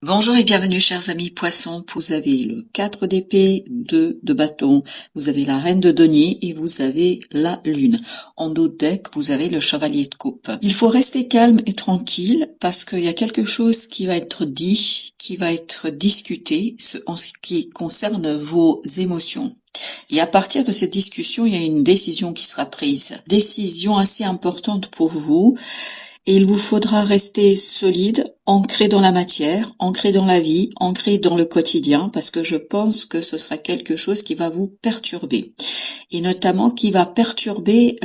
Bonjour et bienvenue chers amis poissons, vous avez le 4 d'épée, 2 de bâton, vous avez la reine de denier et vous avez la lune. En dos de deck, vous avez le chevalier de coupe. Il faut rester calme et tranquille parce qu'il y a quelque chose qui va être dit, qui va être discuté en ce qui concerne vos émotions. Et à partir de cette discussion, il y a une décision qui sera prise. Décision assez importante pour vous. Et il vous faudra rester solide, ancré dans la matière, ancré dans la vie, ancré dans le quotidien, parce que je pense que ce sera quelque chose qui va vous perturber. Et notamment qui va perturber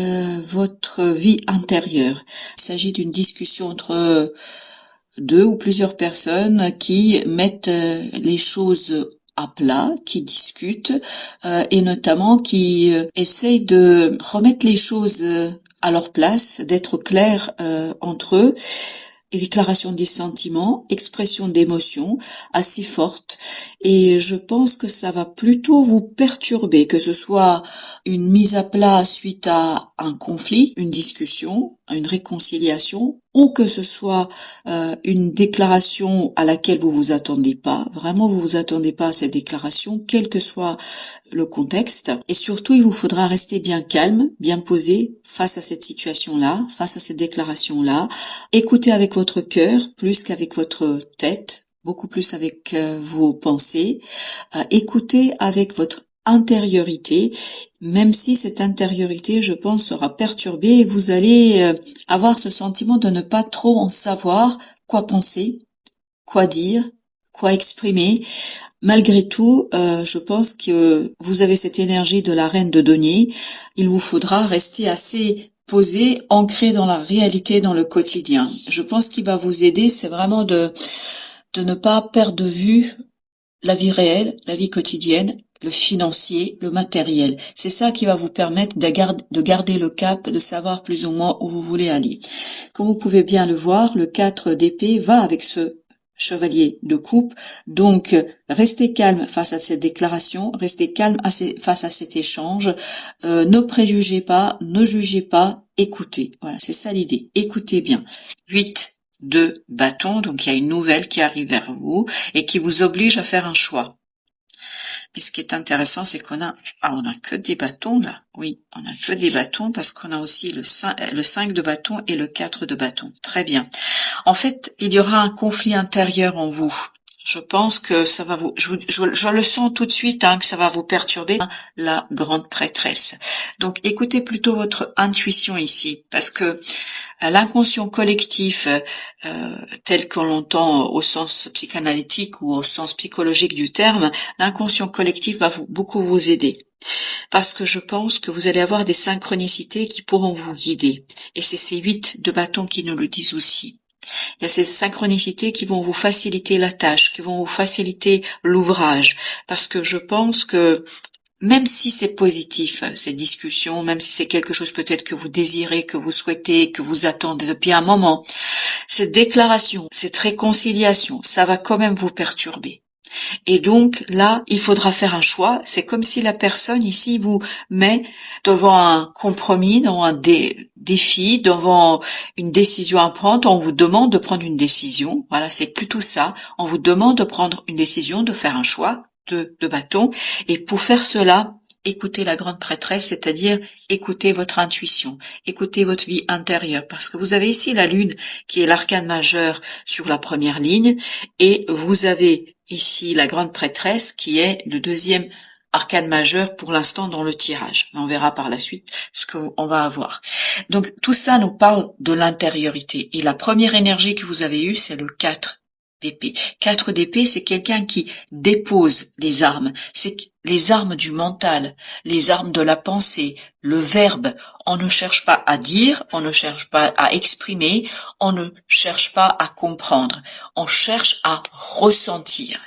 votre vie intérieure. Il s'agit d'une discussion entre deux ou plusieurs personnes qui mettent les choses à plat, qui discutent et notamment qui essayent de remettre les choses à leur place, d'être clairs entre eux. Déclaration des sentiments, expression d'émotions assez fortes, et je pense que ça va plutôt vous perturber, que ce soit une mise à plat suite à un conflit, une discussion, une réconciliation, ou que ce soit une déclaration à laquelle vous vous attendez pas. Vraiment, vous vous attendez pas à cette déclaration, quel que soit le contexte. Et surtout, il vous faudra rester bien calme, bien posé face à cette situation-là, face à cette déclaration-là. Écoutez avec votre cœur plus qu'avec votre tête, beaucoup plus avec vos pensées. Écoutez avec votre intériorité, même si cette intériorité, je pense, sera perturbée et vous allez avoir ce sentiment de ne pas trop en savoir quoi penser, quoi dire, quoi exprimer. Malgré tout, je pense que vous avez cette énergie de la reine de denier. Il vous faudra rester assez posé, ancré dans la réalité, dans le quotidien. Je pense qu'il va vous aider, c'est vraiment de ne pas perdre de vue la vie réelle, la vie quotidienne, le financier, le matériel. C'est ça qui va vous permettre de garder le cap, de savoir plus ou moins où vous voulez aller. Comme vous pouvez bien le voir, le 4 d'épée va avec ce chevalier de coupe. Donc, restez calme face à cette déclaration, restez calme face à cet échange. Ne préjugez pas, ne jugez pas, écoutez. Voilà, c'est ça l'idée. Écoutez bien. 8 de bâton, donc il y a une nouvelle qui arrive vers vous et qui vous oblige à faire un choix. Mais ce qui est intéressant, c'est on a que des bâtons là. Oui, on a que des bâtons parce qu'on a aussi le 5 de bâton et le 4 de bâton. Très bien. En fait, il y aura un conflit intérieur en vous. Je pense que ça va je le sens tout de suite, que ça va vous perturber, la grande prêtresse. Donc, écoutez plutôt votre intuition ici, parce que l'inconscient collectif, tel qu'on l'entend au sens psychanalytique ou au sens psychologique du terme, l'inconscient collectif va beaucoup vous aider. Parce que je pense que vous allez avoir des synchronicités qui pourront vous guider. Et c'est ces 8 de bâton qui nous le disent aussi. Il y a ces synchronicités qui vont vous faciliter la tâche, qui vont vous faciliter l'ouvrage, parce que je pense que même si c'est positif, ces discussions, même si c'est quelque chose peut-être que vous désirez, que vous souhaitez, que vous attendez depuis un moment, cette déclaration, cette réconciliation, ça va quand même vous perturber. Et donc là, il faudra faire un choix. C'est comme si la personne ici vous met devant un compromis, devant un défi, devant une décision à prendre. On vous demande de prendre une décision. Voilà, c'est plutôt ça. On vous demande de prendre une décision, de faire un choix de bâton. Et pour faire cela, écoutez la grande prêtresse, c'est-à-dire écoutez votre intuition, écoutez votre vie intérieure, parce que vous avez ici la lune qui est l'arcane majeur sur la première ligne, et vous avez ici la grande prêtresse qui est le deuxième arcane majeur pour l'instant dans le tirage. On verra par la suite ce qu'on va avoir. Donc tout ça nous parle de l'intériorité. Et la première énergie que vous avez eue, c'est le 4 d'épée. 4 d'épée, c'est quelqu'un qui dépose les armes. C'est les armes du mental, les armes de la pensée, le verbe. On ne cherche pas à dire, on ne cherche pas à exprimer, on ne cherche pas à comprendre. On cherche à ressentir.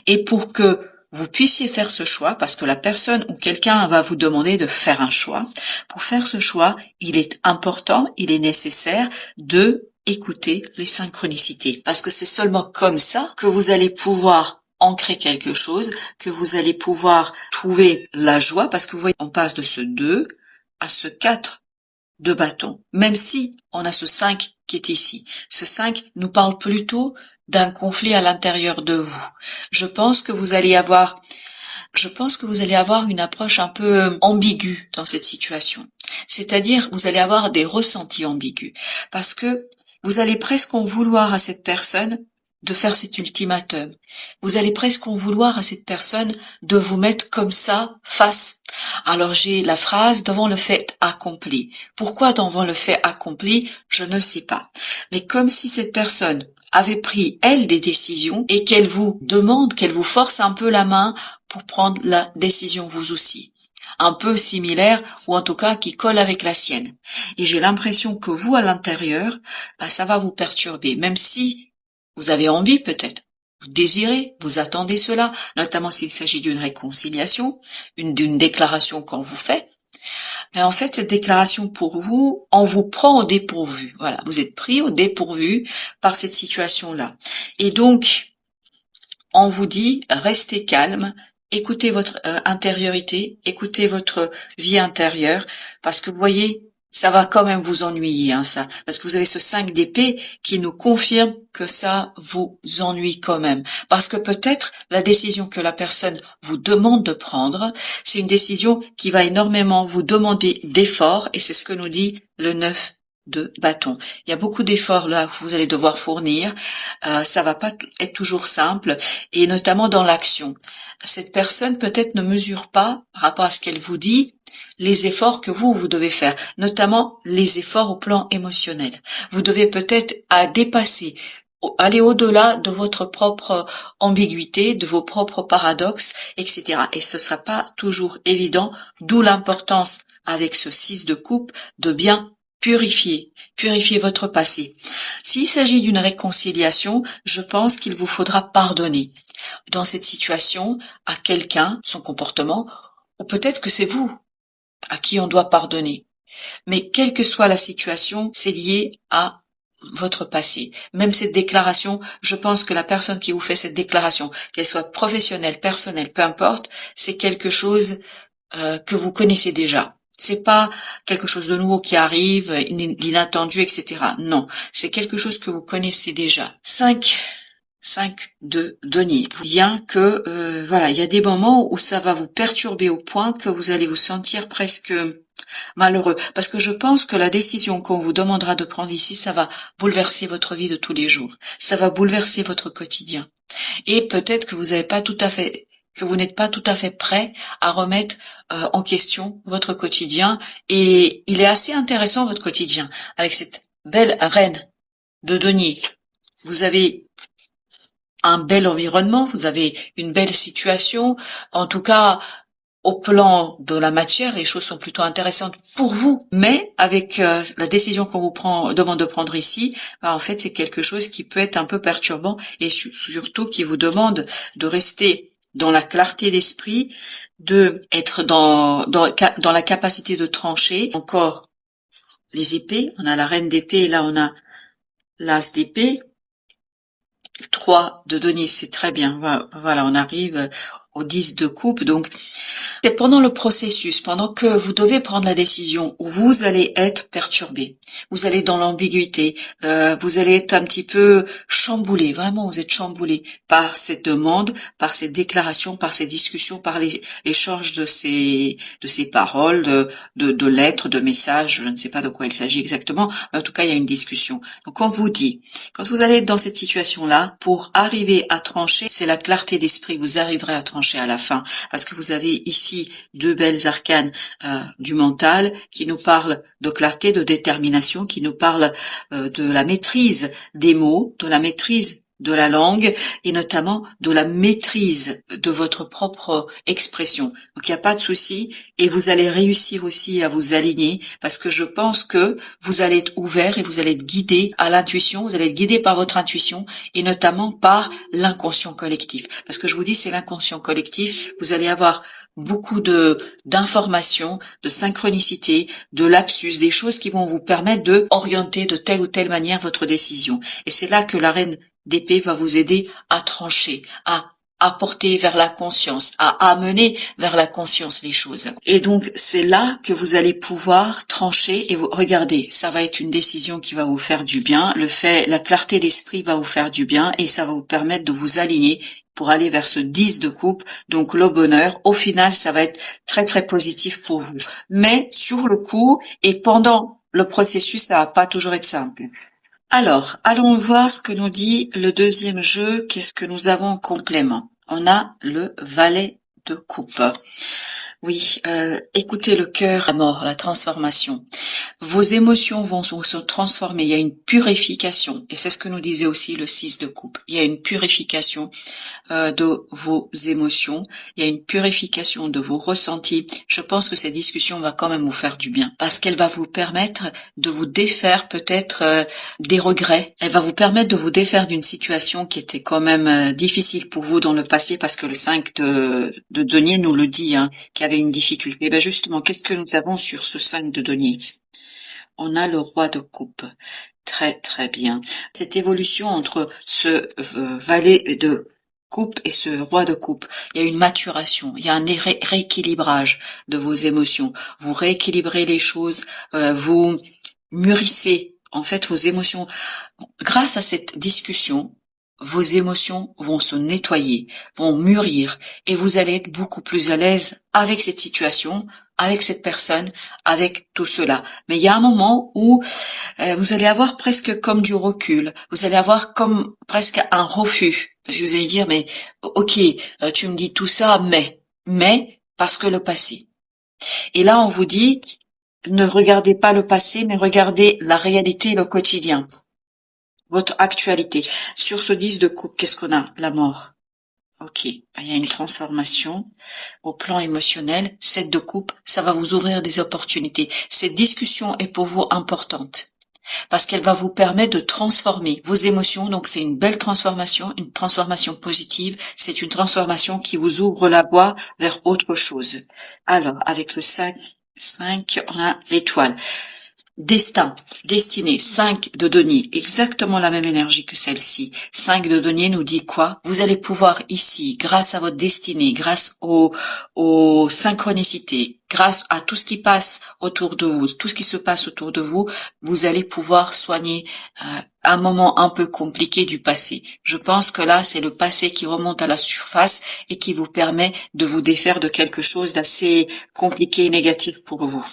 Et pour que vous puissiez faire ce choix, parce que la personne ou quelqu'un va vous demander de faire un choix, pour faire ce choix, il est important, il est nécessaire de écouter les synchronicités. Parce que c'est seulement comme ça que vous allez pouvoir ancrer quelque chose, que vous allez pouvoir trouver la joie, parce que vous voyez, on passe de ce 2 à ce 4 de bâton. Même si on a ce 5 qui est ici. Ce 5 nous parle plutôt d'un conflit à l'intérieur de vous. Je pense que vous allez avoir une approche un peu ambiguë dans cette situation. C'est-à-dire, vous allez avoir des ressentis ambigus. Parce que vous allez presque en vouloir à cette personne de faire cet ultimatum. Vous allez presque en vouloir à cette personne de vous mettre comme ça face. Alors j'ai la phrase devant le fait accompli. Pourquoi devant le fait accompli? Je ne sais pas. Mais comme si cette personne avait pris, elle, des décisions et qu'elle vous demande, qu'elle vous force un peu la main pour prendre la décision vous aussi. Un peu similaire ou en tout cas qui colle avec la sienne. Et j'ai l'impression que vous, à l'intérieur, ça va vous perturber, même si vous avez envie peut-être, vous désirez, vous attendez cela, notamment s'il s'agit d'une réconciliation, d'une déclaration qu'on vous fait. Mais en fait, cette déclaration pour vous, on vous prend au dépourvu. Voilà, vous êtes pris au dépourvu par cette situation-là. Et donc, on vous dit, restez calme, écoutez votre intériorité, écoutez votre vie intérieure, parce que vous voyez, ça va quand même vous ennuyer, ça, parce que vous avez ce 5 d'épée qui nous confirme que ça vous ennuie quand même, parce que peut-être la décision que la personne vous demande de prendre, c'est une décision qui va énormément vous demander d'efforts, et c'est ce que nous dit le 9 de bâton. Il y a beaucoup d'efforts là que vous allez devoir fournir, ça va pas être toujours simple, et notamment dans l'action. Cette personne peut-être ne mesure pas, par rapport à ce qu'elle vous dit, les efforts que vous devez faire, notamment les efforts au plan émotionnel. Vous devez peut-être dépasser, aller au-delà de votre propre ambiguïté, de vos propres paradoxes, etc. Et ce sera pas toujours évident, d'où l'importance avec ce 6 de coupe de bien purifier votre passé. S'il s'agit d'une réconciliation, je pense qu'il vous faudra pardonner dans cette situation à quelqu'un, son comportement, ou peut-être que c'est vous à qui on doit pardonner. Mais quelle que soit la situation, c'est lié à votre passé. Même cette déclaration, je pense que la personne qui vous fait cette déclaration, qu'elle soit professionnelle, personnelle, peu importe, c'est quelque chose que vous connaissez déjà. C'est pas quelque chose de nouveau qui arrive, d'inattendu, etc. Non, c'est quelque chose que vous connaissez déjà. 5 de denier. Bien que, voilà, il y a des moments où ça va vous perturber au point que vous allez vous sentir presque malheureux. Parce que je pense que la décision qu'on vous demandera de prendre ici, ça va bouleverser votre vie de tous les jours. Ça va bouleverser votre quotidien. Et peut-être que vous n'êtes pas tout à fait prêt à remettre en question votre quotidien. Et il est assez intéressant votre quotidien avec cette belle reine de denier. Vous avez un bel environnement, vous avez une belle situation. En tout cas, au plan de la matière, les choses sont plutôt intéressantes pour vous. Mais avec la décision qu'on vous demande de prendre ici, en fait, c'est quelque chose qui peut être un peu perturbant et surtout qui vous demande de rester dans la clarté d'esprit, de être dans la capacité de trancher. Encore les épées, on a la reine d'épée et là on a l'as d'épée. 3 de denier, c'est très bien. Voilà, on arrive au 10 de coupe. Donc, c'est pendant le processus, pendant que vous devez prendre la décision, où vous allez être perturbé. Vous allez dans l'ambiguïté. Vous allez être un petit peu chamboulé. Vraiment, vous êtes chamboulé par cette demande, par cette déclaration, par ces discussions, par l'échange de ces paroles, de lettres, de messages. Je ne sais pas de quoi il s'agit exactement. Mais en tout cas, il y a une discussion. Donc, on vous dit, quand vous allez être dans cette situation-là, pour arriver à trancher, c'est la clarté d'esprit. Vous arriverez à trancher à la fin, parce que vous avez ici 2 belles arcanes du mental qui nous parlent de clarté, de détermination, qui nous parlent de la maîtrise des mots, de la maîtrise de la langue et notamment de la maîtrise de votre propre expression. Donc il n'y a pas de souci et vous allez réussir aussi à vous aligner parce que je pense que vous allez être ouvert et vous allez être guidé à l'intuition, vous allez être guidé par votre intuition et notamment par l'inconscient collectif. Parce que je vous dis, c'est l'inconscient collectif, vous allez avoir beaucoup d'informations, de synchronicité, de lapsus, des choses qui vont vous permettre de orienter de telle ou telle manière votre décision. Et c'est là que la reine d'épée va vous aider à trancher, à à porter vers la conscience, à amener vers la conscience les choses. Et donc, c'est là que vous allez pouvoir trancher et vous regardez. Ça va être une décision qui va vous faire du bien. La clarté d'esprit va vous faire du bien et ça va vous permettre de vous aligner pour aller vers ce 10 de coupe, donc le bonheur. Au final, ça va être très très positif pour vous. Mais sur le coup et pendant le processus, ça va pas toujours être simple. Alors, allons voir ce que nous dit le deuxième jeu. Qu'est-ce que nous avons en complément? On a le valet de coupe. Oui, écoutez le cœur, la mort, la transformation. Vos émotions vont se transformer. Il y a une purification. Et c'est ce que nous disait aussi le 6 de coupe. Il y a une purification de vos émotions. Il y a une purification de vos ressentis. Je pense que cette discussion va quand même vous faire du bien. Parce qu'elle va vous permettre de vous défaire peut-être des regrets. Elle va vous permettre de vous défaire d'une situation qui était quand même difficile pour vous dans le passé. Parce que le 5 de denier nous le dit, hein, qu'il y avait une difficulté. Ben justement, qu'est-ce que nous avons sur ce 5 de denier? On a le roi de coupe. Très très bien. Cette évolution entre ce valet de coupe et ce roi de coupe, il y a une maturation, il y a un rééquilibrage de vos émotions. Vous rééquilibrez les choses, vous mûrissez en fait vos émotions. Grâce à cette discussion, vos émotions vont se nettoyer, vont mûrir et vous allez être beaucoup plus à l'aise avec cette situation, avec cette personne, avec tout cela. Mais il y a un moment où vous allez avoir presque comme du recul, vous allez avoir comme presque un refus, parce que vous allez dire mais ok, tu me dis tout ça, mais parce que le passé. Et là on vous dit ne regardez pas le passé, mais regardez la réalité, le quotidien. Votre actualité. Sur ce 10 de coupe, qu'est-ce qu'on a? La mort. Ok, il y a une transformation au plan émotionnel. 7 de coupe, ça va vous ouvrir des opportunités. Cette discussion est pour vous importante parce qu'elle va vous permettre de transformer vos émotions. Donc c'est une belle transformation, une transformation positive. C'est une transformation qui vous ouvre la voie vers autre chose. Alors, avec le 5, on a l'étoile. Destin, destinée, 5 de denier, exactement la même énergie que celle-ci. 5 de denier nous dit quoi? Vous allez pouvoir ici, grâce à votre destinée, grâce aux synchronicités, grâce à tout ce qui passe autour de vous, tout ce qui se passe autour de vous, vous allez pouvoir soigner un moment un peu compliqué du passé. Je pense que là, c'est le passé qui remonte à la surface et qui vous permet de vous défaire de quelque chose d'assez compliqué et négatif pour vous.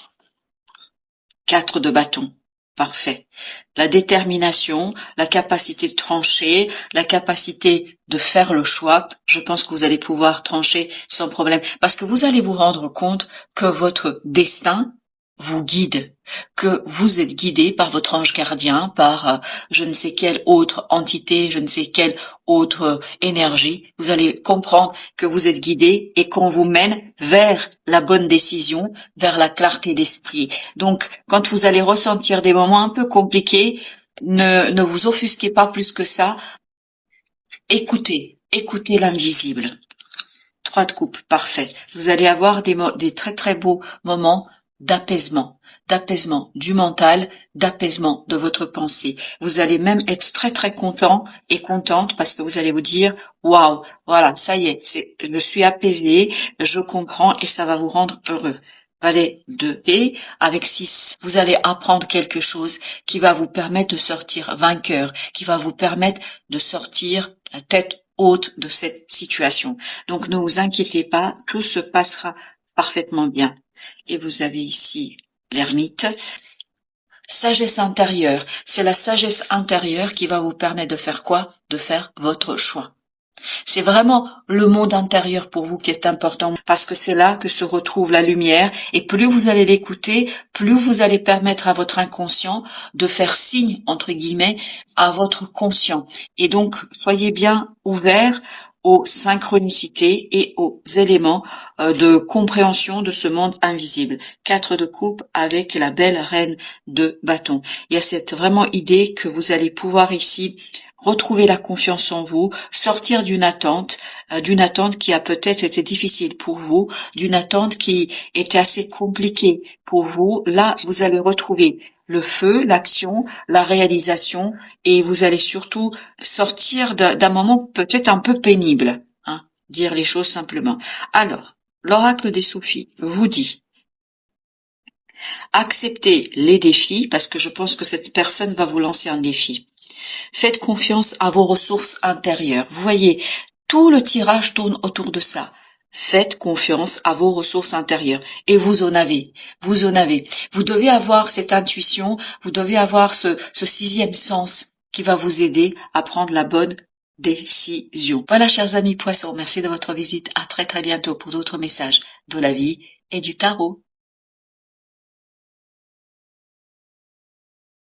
4 de bâton. Parfait. La détermination, la capacité de trancher, la capacité de faire le choix, je pense que vous allez pouvoir trancher sans problème. Parce que vous allez vous rendre compte que votre destin vous guide, que vous êtes guidé par votre ange gardien, par je ne sais quelle autre entité, je ne sais quelle autre énergie. Vous allez comprendre que vous êtes guidé et qu'on vous mène vers la bonne décision, vers la clarté d'esprit. Donc, quand vous allez ressentir des moments un peu compliqués, ne vous offusquez pas plus que ça. Écoutez l'invisible. 3 de coupe, parfait. Vous allez avoir des très très beaux moments d'apaisement du mental, d'apaisement de votre pensée. Vous allez même être très très content et contente parce que vous allez vous dire waouh, voilà, ça y est, je suis apaisée, je comprends et ça va vous rendre heureux. Valet de et avec 6, vous allez apprendre quelque chose qui va vous permettre de sortir vainqueur, qui va vous permettre de sortir la tête haute de cette situation. Donc ne vous inquiétez pas, tout se passera parfaitement bien. Et vous avez ici l'ermite. Sagesse intérieure, c'est la sagesse intérieure qui va vous permettre de faire quoi? De faire votre choix. C'est vraiment le monde intérieur pour vous qui est important parce que c'est là que se retrouve la lumière et plus vous allez l'écouter, plus vous allez permettre à votre inconscient de faire signe, entre guillemets, à votre conscient. Et donc, soyez bien ouverts aux synchronicités et aux éléments de compréhension de ce monde invisible. 4 de coupe avec la belle reine de bâton. Il y a cette vraiment idée que vous allez pouvoir ici retrouver la confiance en vous, sortir d'une attente qui a peut-être été difficile pour vous, d'une attente qui était assez compliquée pour vous. Là, vous allez retrouver le feu, l'action, la réalisation, et vous allez surtout sortir d'un moment peut-être un peu pénible, hein, dire les choses simplement. Alors, l'oracle des Soufis vous dit: acceptez les défis, parce que je pense que cette personne va vous lancer un défi. Faites confiance à vos ressources intérieures. Vous voyez, tout le tirage tourne autour de ça. Faites confiance à vos ressources intérieures. Et vous en avez. Vous en avez. Vous devez avoir cette intuition, vous devez avoir ce sixième sens qui va vous aider à prendre la bonne décision. Voilà, chers amis poissons, merci de votre visite. À très très bientôt pour d'autres messages de la vie et du tarot.